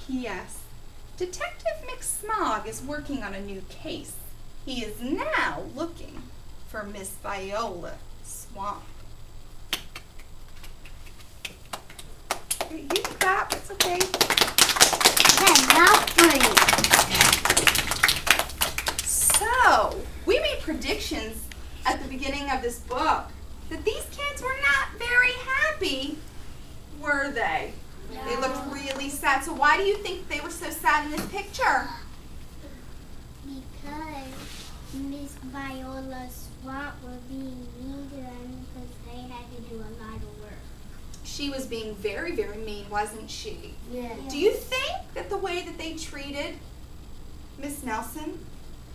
P.S. Detective McSmog is working on a new case. He is now looking for Miss Viola Swamp. You did that, it's okay. That's funny. So, we made predictions at the beginning of this book that these kids were not very happy, were they? No. They looked really sad. So why do you think they were so sad in this picture? Because Miss Viola Swamp was being mean to them because they had to do a lot of work. She was being very, very mean, wasn't she? Yes. Do you think that the way that they treated Miss Nelson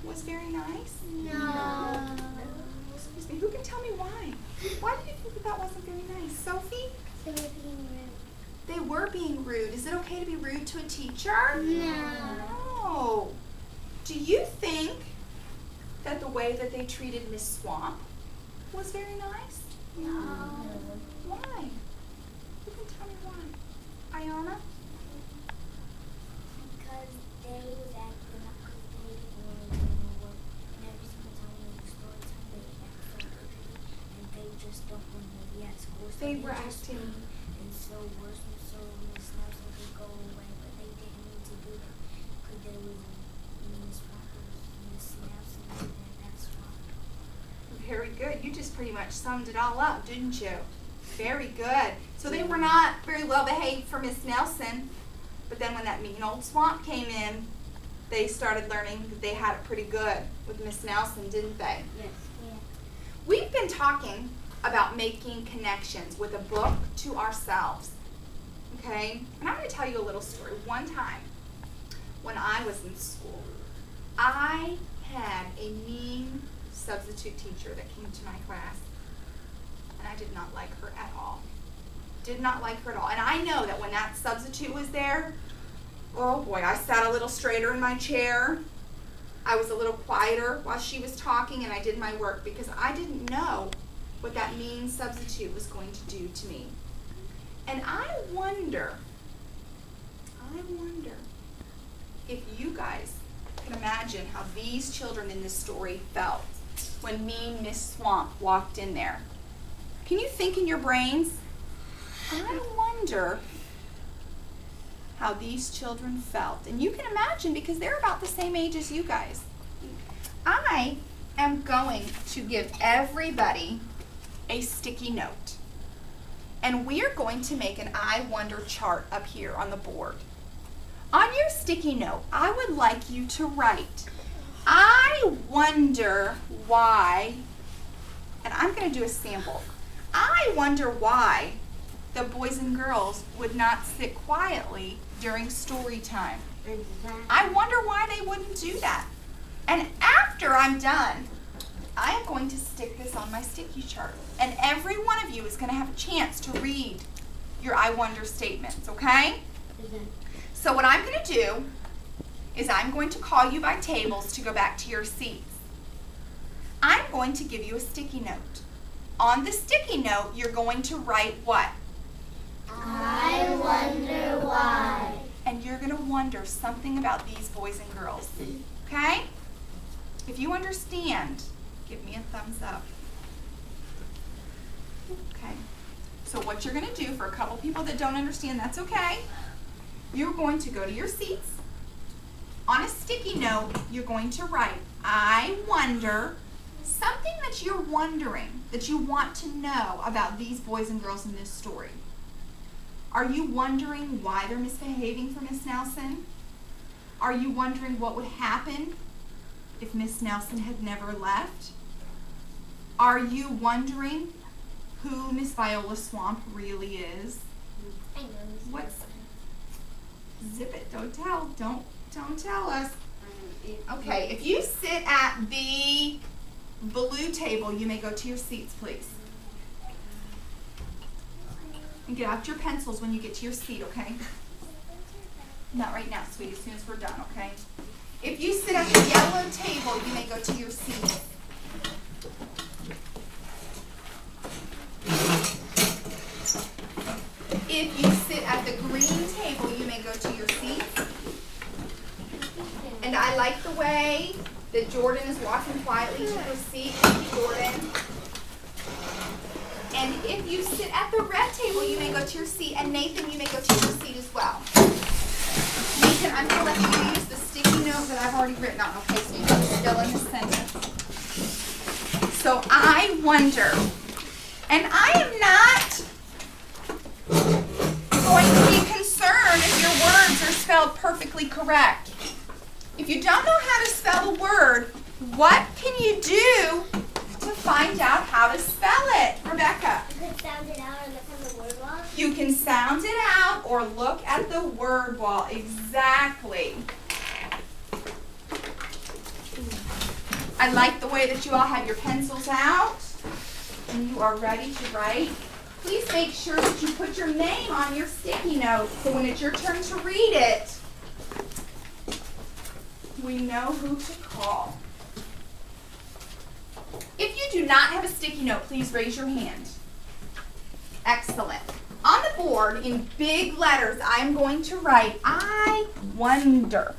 was very nice? No. Excuse me, who can tell me why? Why do you think that that wasn't very nice? Sophie? They were being rude. They were being rude. Is it okay to be rude to a teacher? No. Do you think that the way that they treated Miss Swamp was very nice? No. Why? You can tell me why. Iona? Because they was acting up because they didn't want to do no work. And every single time we do story time, they act so ugly. And they just don't want to be at school. So They were acting. And so worse and so Miss Nelson could go away. But they didn't need to do that. Because there was Miss Nelson and that's why. Very good. You just pretty much summed it all up, didn't you? Very good. So they were not very well behaved for Miss Nelson, but then when that mean old swamp came in, they started learning that they had it pretty good with Miss Nelson, didn't they? Yes. Yeah. We've been talking about making connections with a book to ourselves, okay? And I'm going to tell you a little story. One time, when I was in school, I had a mean substitute teacher that came to my class, and I did not like her at all. Did not like her at all. And I know that when that substitute was there, oh boy, I sat a little straighter in my chair. I was a little quieter while she was talking, and I did my work because I didn't know what that mean substitute was going to do to me. And I wonder if you guys can imagine how these children in this story felt when mean Miss Swamp walked in there. Can you think in your brains? I wonder how these children felt. And you can imagine because they're about the same age as you guys. I am going to give everybody a sticky note. And we are going to make an I wonder chart up here on the board. On your sticky note, I would like you to write, I wonder why, and I'm going to do a sample. I wonder why the boys and girls would not sit quietly during story time. Exactly. I wonder why they wouldn't do that. And after I'm done, I am going to stick this on my sticky chart. And every one of you is going to have a chance to read your I wonder statements, okay? So what I'm going to do is I'm going to call you by tables to go back to your seats. I'm going to give you a sticky note. On the sticky note, you're going to write what? I wonder why. And you're going to wonder something about these boys and girls, okay? If you understand, give me a thumbs up. Okay. So what you're going to do, for a couple people that don't understand, that's okay. You're going to go to your seats. On a sticky note, you're going to write, I wonder, something that you're wondering, that you want to know about these boys and girls in this story. Are you wondering why they're misbehaving for Miss Nelson? Are you wondering what would happen if Miss Nelson had never left? Are you wondering who Miss Viola Swamp really is? I know. What's zip it? Don't tell. Don't tell us. Okay, if you sit at the blue table, you may go to your seats, please. And get out your pencils when you get to your seat, okay? Not right now, sweetie, as soon as we're done, okay? If you sit at the yellow table, you may go to your seat. If you sit at the green table, you may go to your seat. I like the way that Jordan is walking quietly to her seat. Thank you, Jordan. And if you sit at the red table, you may go to your seat. And Nathan, you may go to your seat as well. Nathan, I'm going to let you use the sticky note that I've already written on, okay? So you can fill in the sentence. So I wonder, and I am not going to be concerned if your words are spelled perfectly correct. If you don't know how to spell a word, what can you do to find out how to spell it, Rebecca? You could sound it out and look on the word wall. You can sound it out or look at the word wall. Exactly. I like the way that you all have your pencils out and you are ready to write. Please make sure that you put your name on your sticky note so when it's your turn to read it, we know who to call. If you do not have a sticky note, please raise your hand. Excellent. On the board, in big letters, I am going to write, I wonder.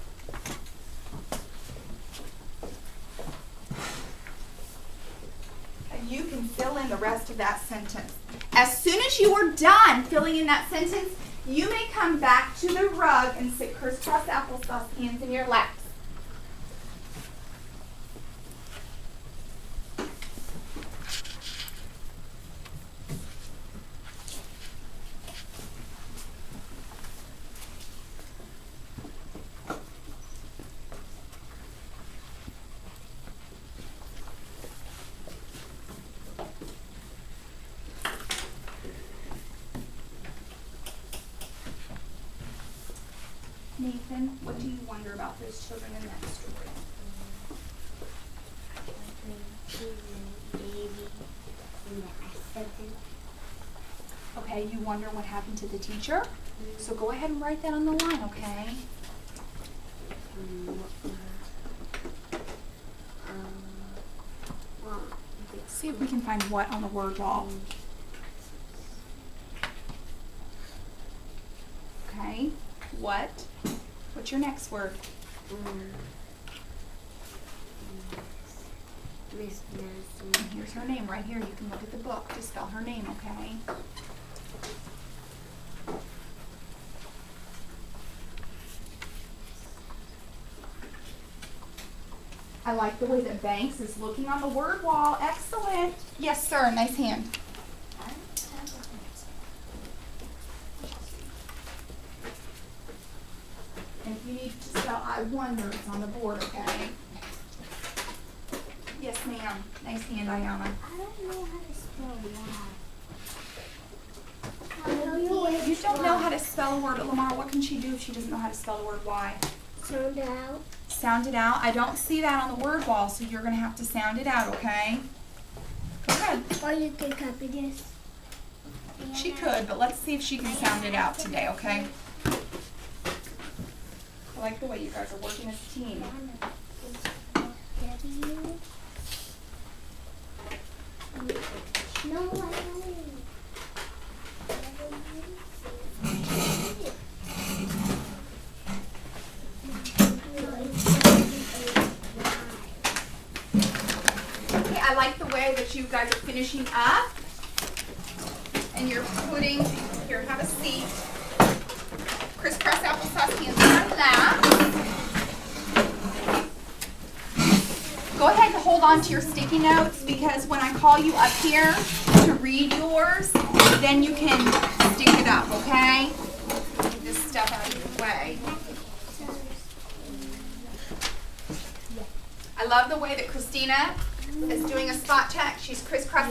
And you can fill in the rest of that sentence. As soon as you are done filling in that sentence, you may come back to the rug and sit crisscross applesauce, hands in your laps. Nathan, what do you wonder about those children in that story? Okay, you wonder what happened to the teacher? So go ahead and write that on the line, okay? See if we can find what on the word wall. Okay, what? What's your next word? Miss Nancy. And here's her name right here. You can look at the book to spell her name, okay? I like the way that Banks is looking on the word wall. Excellent. Yes, sir. Nice hand. And if you need to spell I wonder, it's on the board, okay? Yes, ma'am. Nice hand, Ayana. I don't know how to spell Y. You don't know how to spell a word. Lamar, what can she do if she doesn't know how to spell the word Y? Sound it out. Sound it out. I don't see that on the word wall, so you're going to have to sound it out, okay? Go ahead. Or you can copy this. She could, but let's see if she can sound it out today, okay? I like the way you guys are working as a team. No, I don't. Okay, I like the way that you guys are finishing up. And you're putting, here, have a seat. Crisscross applesauce, hands on that. Go ahead and hold on to your sticky notes because when I call you up here to read yours, then you can stick it up, okay? Get this stuff out of your way. I love the way that Christina is doing a spot check. She's crisscross